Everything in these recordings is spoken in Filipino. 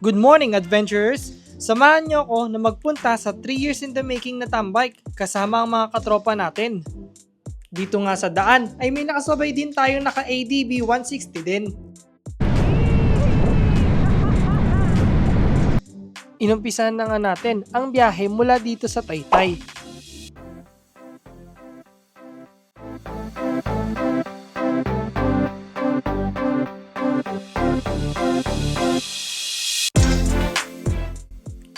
Good morning, adventurers! Samahan niyo ako na magpunta sa 3 years in the making na tambike kasama ang mga katropa natin. Dito nga sa daan ay may nakasabay din tayong naka-ADB 160 din. Inumpisahan na nga natin ang biyahe mula dito sa Taytay.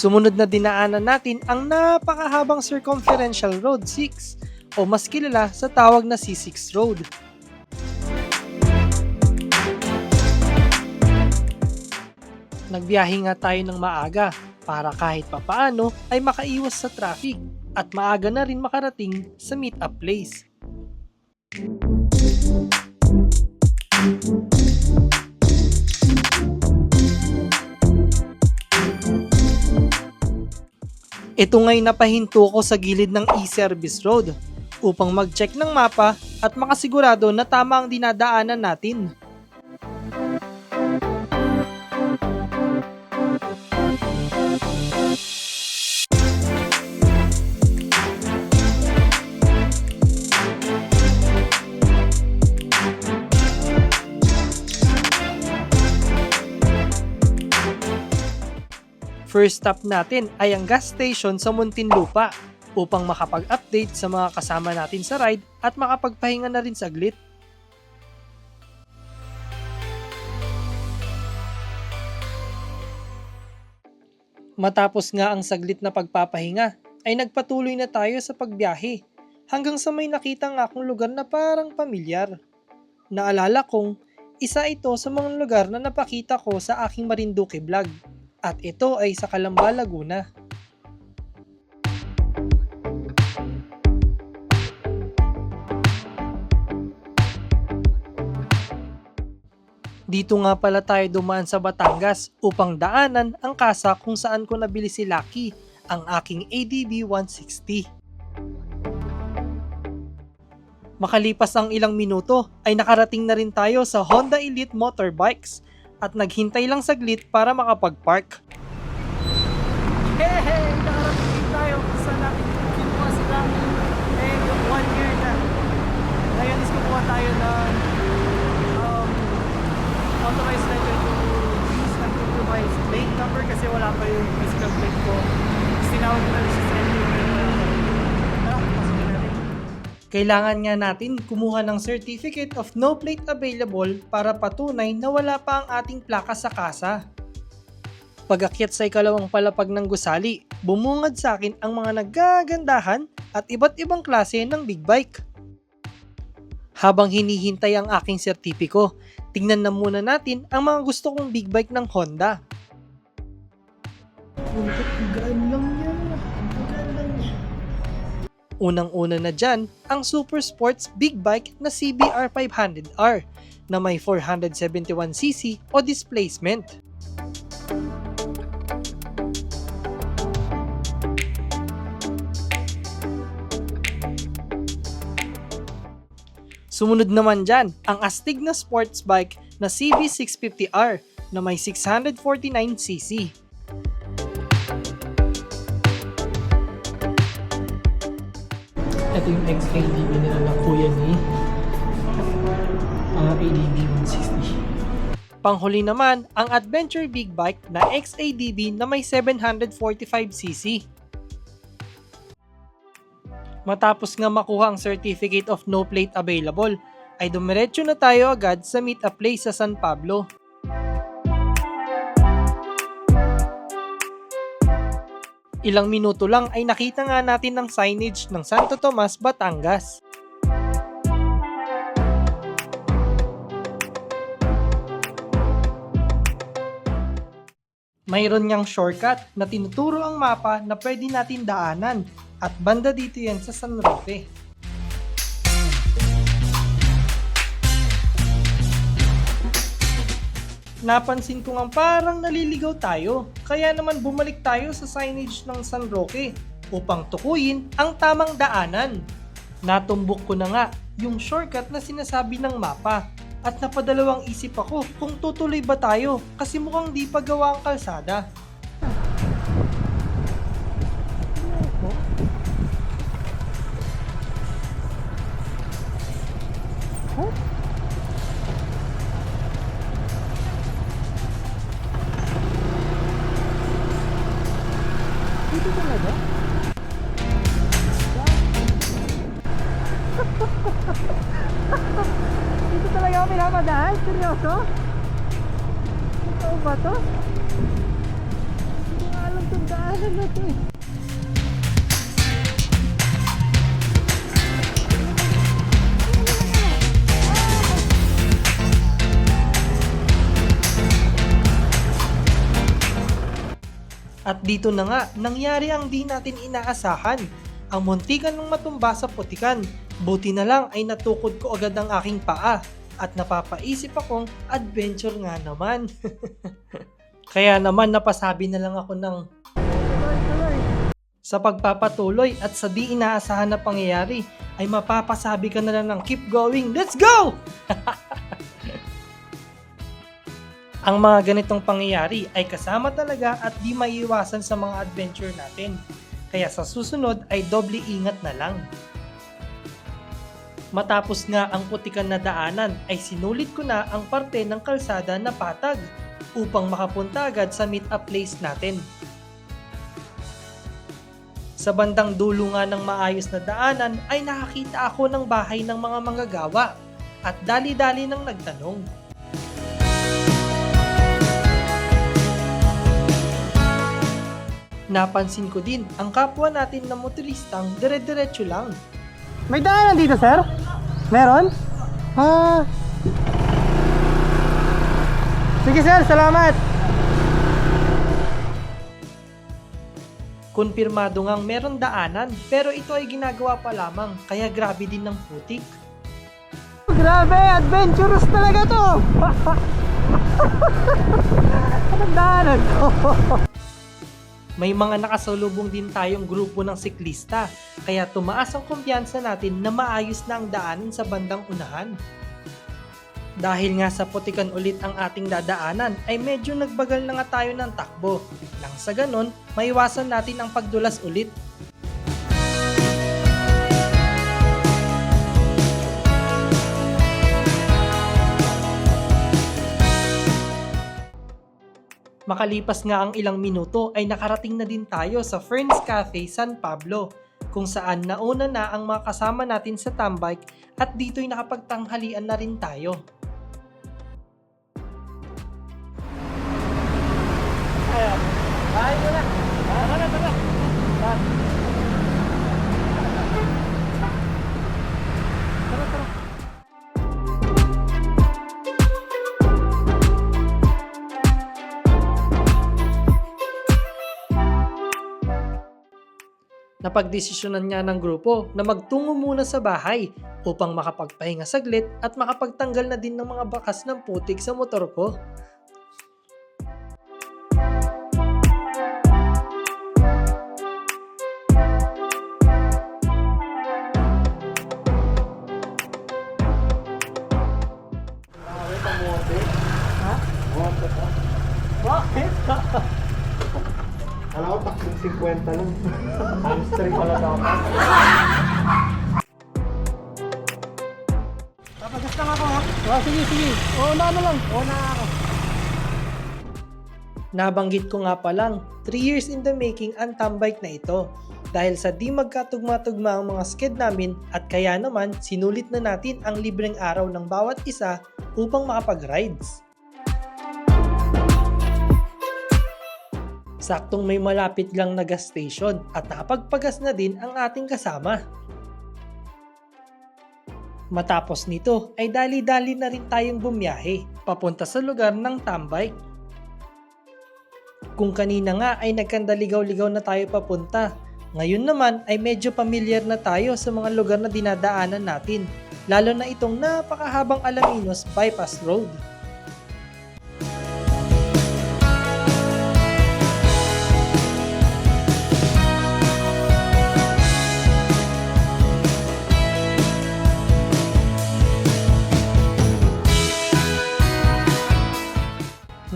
Sumunod na dinaanan natin ang napakahabang circumferential road 6 o mas kilala sa tawag na C6 Road. Nagbiyahe nga tayo ng maaga para kahit papaano ay makaiwas sa traffic at maaga na rin makarating sa meet-up place. Ito nga'y napahinto ko sa gilid ng e-service road upang mag-check ng mapa at makasigurado na tama ang dinadaanan natin. First stop natin ay ang gas station sa Muntinlupa upang makapag-update sa mga kasama natin sa ride at makapagpahinga na rin saglit. Matapos nga ang saglit na pagpapahinga ay nagpatuloy na tayo sa pagbiyahe hanggang sa may nakita nga akong lugar na parang pamilyar. Naalala kong isa ito sa mga lugar na napakita ko sa aking Marinduque vlog. At ito ay sa Calamba, Laguna. Dito nga pala tayo dumaan sa Batangas upang daanan ang kasa kung saan ko nabili si Lucky, ang aking ADB 160. Makalipas ang ilang minuto ay nakarating na rin tayo sa Honda Elite Motorbikes at naghintay lang saglit para makapag-park. Hey! Nakarating tayo sa natin kinuha si Lucky. 1 year na. Ngayon is kukuha tayo ng authorized letter to use and compromise plate number kasi wala pa yung physical plate ko. Sinawag ko na rin siya sa Kailangan nga natin kumuha ng Certificate of No Plate Available para patunay na wala pa ang ating plaka sa kasa. Pag-akyat sa ikalawang palapag ng gusali, bumungad sa akin ang mga nagagandahan at iba't ibang klase ng big bike. Habang hinihintay ang aking sertipiko, tingnan na muna natin ang mga gusto kong big bike ng Honda. Unang-una na dyan, ang Super Sports Big Bike na CBR 500R na may 471cc o displacement. Sumunod naman dyan, ang astig na sports bike na CB650R na may 649cc. Ito yung ex-ADB nila ng kuya ni ADB 160. Panghuli naman, ang Adventure Big Bike na ex-ADB na may 745cc. Matapos nga makuha ang Certificate of No Plate Available, ay dumiretso na tayo agad sa meet-up place sa San Pablo. Ilang minuto lang ay nakita nga natin ang signage ng Santo Tomas, Batangas. Mayroon niyang shortcut na tinuturo ang mapa na pwede natin daanan at banda dito yan sa San Roque. Napansin ko nga parang naliligaw tayo, kaya naman bumalik tayo sa signage ng San Roque upang tukuyin ang tamang daanan. Natumbok ko na nga yung shortcut na sinasabi ng mapa at napadalawang isip ako kung tutuloy ba tayo kasi mukhang di pa gawa ang kalsada. Dito talaga? Dito talaga ako pinapadaan? Seryoso? Totoo ba to? Hindi ko nga alam itong daanan na to eh. At dito na nga, nangyari ang di natin inaasahan. Ang muntikan ng matumba sa putikan. Buti na lang ay natukod ko agad ang aking paa. At napapaisip akong adventure nga naman. Kaya naman napasabi na lang ako ng sa pagpapatuloy at sa di inaasahan na pangyayari ay mapapasabi ka na lang ng keep going, let's go! Ang mga ganitong pangyayari ay kasama talaga at di maiiwasan sa mga adventure natin. Kaya sa susunod ay doble ingat na lang. Matapos nga ang putikan na daanan ay sinulit ko na ang parte ng kalsada na patag upang makapunta agad sa meet-up place natin. Sa bandang dulo nga ng maayos na daanan ay nakakita ako ng bahay ng mga manggagawa at dali-dali nang nagtanong. Napansin ko din ang kapwa natin na motoristang dire-diretso lang. May daanan dito, sir? Meron? Sige, sir. Salamat. Kumpirmado ngang meron daanan pero ito ay ginagawa pa lamang kaya grabe din ng putik. Grabe, adventurous talaga to. Anong daanan to? May mga nakasalubong din tayong grupo ng siklista, kaya tumaas ang kumpiyansa natin na maayos na ang daanan sa bandang unahan. Dahil nga sa putikan ulit ang ating dadaanan, ay medyo nagbagal na nga tayo ng takbo. Nang sa ganon, maiwasan natin ang pagdulas ulit. Makalipas nga ang ilang minuto ay nakarating na din tayo sa Ferns Cafe San Pablo, kung saan nauna na ang mga kasama natin sa tambike at dito'y nakapagtanghalian na rin tayo. Napagdesisyonan nga ng grupo na magtungo muna sa bahay upang makapagpahinga saglit at makapagtanggal na din ng mga bakas ng putik sa motor ko. Bakit? Alam ko, taksong 50 lang. Times 3 pala dapat. Papagas lang ako, ha? Sige, sige. Oo na lang. Oo na ako. Nabanggit ko nga pa lang, 3 years in the making ang tambike na ito. Dahil sa di magkatugma-tugma ang mga sked namin at kaya naman sinulit na natin ang libreng araw ng bawat isa upang makapag-rides. Saktong may malapit lang na gas station at nakapagpagas na din ang ating kasama. Matapos nito ay dali-dali na rin tayong bumiyahe papunta sa lugar ng tambike. Kung kanina nga ay nagkandaligaw-ligaw na tayo papunta, ngayon naman ay medyo pamilyar na tayo sa mga lugar na dinadaanan natin, lalo na itong napakahabang Alaminos Bypass Road.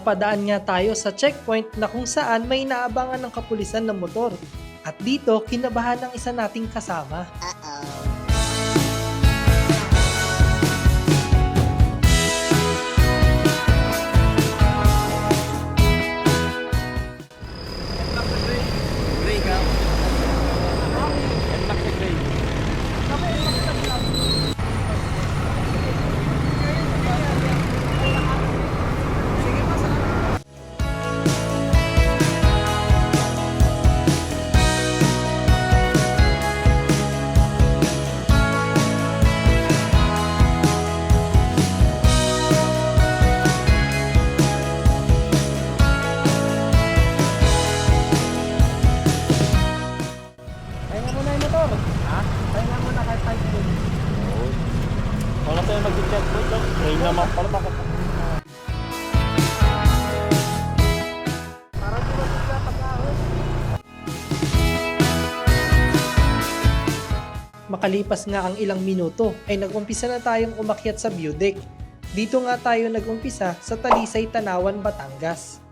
Napadaan nga tayo sa checkpoint na kung saan may inaabangan ng kapulisan ng motor. At dito, kinabahan ng isa nating kasama. Pahinga muna yung motor. Ha? Pahinga muna kahit 5 minutes. Wala tayo mag-checkpoint lang. Train naman pala. Bakit? Parang di ba sila pag-ahon? Makalipas nga ang ilang minuto ay nag-umpisa na tayong umakyat sa view deck. Dito nga tayo nag-umpisa sa Talisay, Tanawan, Batangas.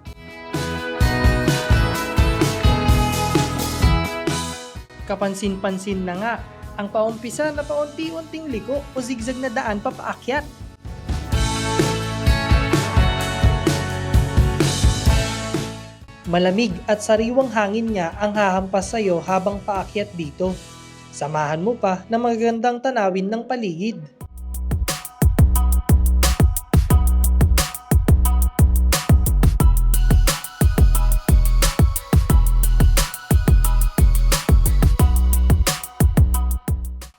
Kapansin-pansin na nga ang paumpisa na paunti-unting liko o zigzag na daan papaakyat. Malamig at sariwang hangin nga ang hahampas sa'yo habang paakyat dito. Samahan mo pa ng magagandang tanawin ng paligid.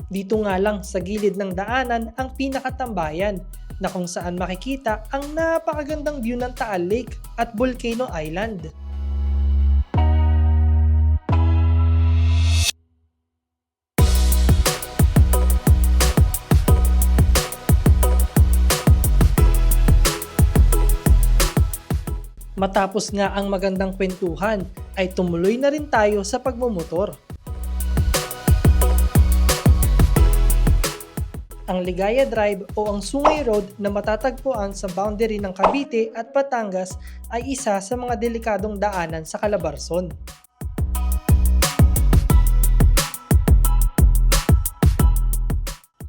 Dito nga lang sa gilid ng daanan ang pinakatambayan na kung saan makikita ang napakagandang view ng Taal Lake at Volcano Island. Matapos nga ang magandang kwentuhan ay tumuloy na rin tayo sa pagmumotor. Ang Ligaya Drive o ang Sungay Road na matatagpuan sa boundary ng Cavite at Batangas ay isa sa mga delikadong daanan sa Calabarzon.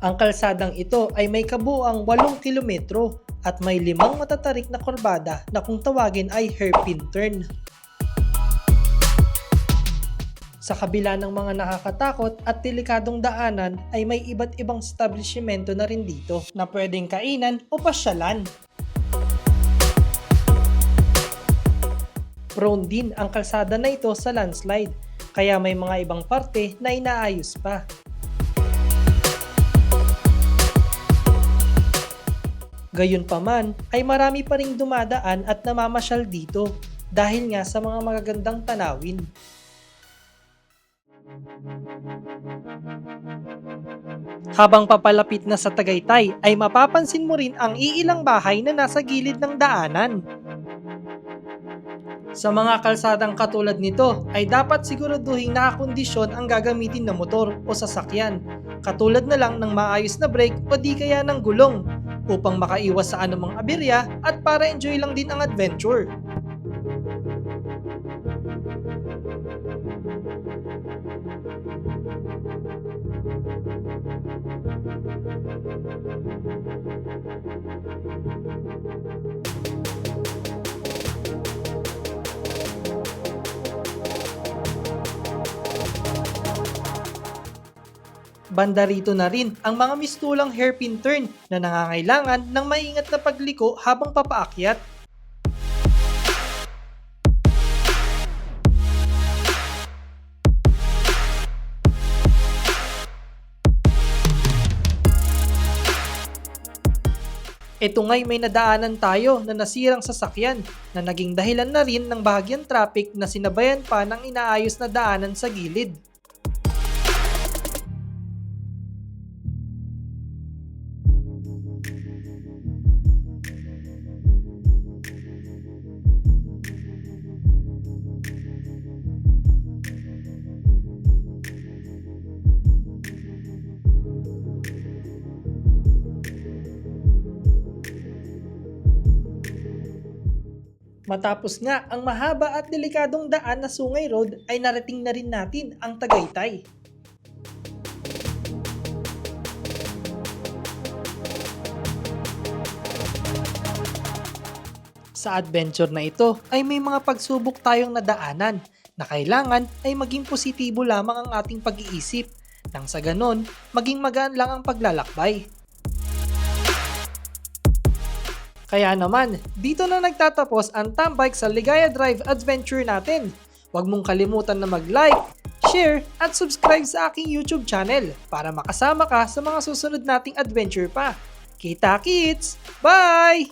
Ang kalsadang ito ay may kabuuang 8 kilometro at may 5 matatarik na kurbada na kung tawagin ay hairpin turn. Sa kabila ng mga nakakatakot at delikadong daanan ay may iba't ibang establishmento na rin dito na pwedeng kainan o pasyalan. Prone din ang kalsada na ito sa landslide, kaya may mga ibang parte na inaayos pa. Gayunpaman ay marami pa ring dumadaan at namamasyal dito dahil nga sa mga magagandang tanawin. Habang papalapit na sa Tagaytay ay mapapansin mo rin ang iilang bahay na nasa gilid ng daanan. Sa mga kalsadang katulad nito ay dapat siguraduhin nakakondisyon ang gagamitin na motor o sasakyan, katulad na lang ng maayos na brake o di kaya ng gulong, upang makaiwas sa anumang aberya at para enjoy lang din ang adventure. Banda rito na rin ang mga mistulang hairpin turn na nangangailangan ng maingat na pagliko habang papaakyat. Ito nga'y may nadaanan tayo na nasirang sasakyan na naging dahilan na rin ng bahagyang traffic na sinabayan pa ng inaayos na daanan sa gilid. Matapos nga ang mahaba at delikadong daan na Sungay Road ay narating na rin natin ang Tagaytay. Sa adventure na ito ay may mga pagsubok tayong nadaanan na kailangan ay maging positibo lamang ang ating pag-iisip nang sa ganon maging magaan lang ang paglalakbay. Kaya naman, dito na nagtatapos ang tambike sa Ligaya Drive adventure natin. Huwag mong kalimutan na mag-like, share at subscribe sa aking YouTube channel para makasama ka sa mga susunod nating adventure pa. Kita-kits! Bye!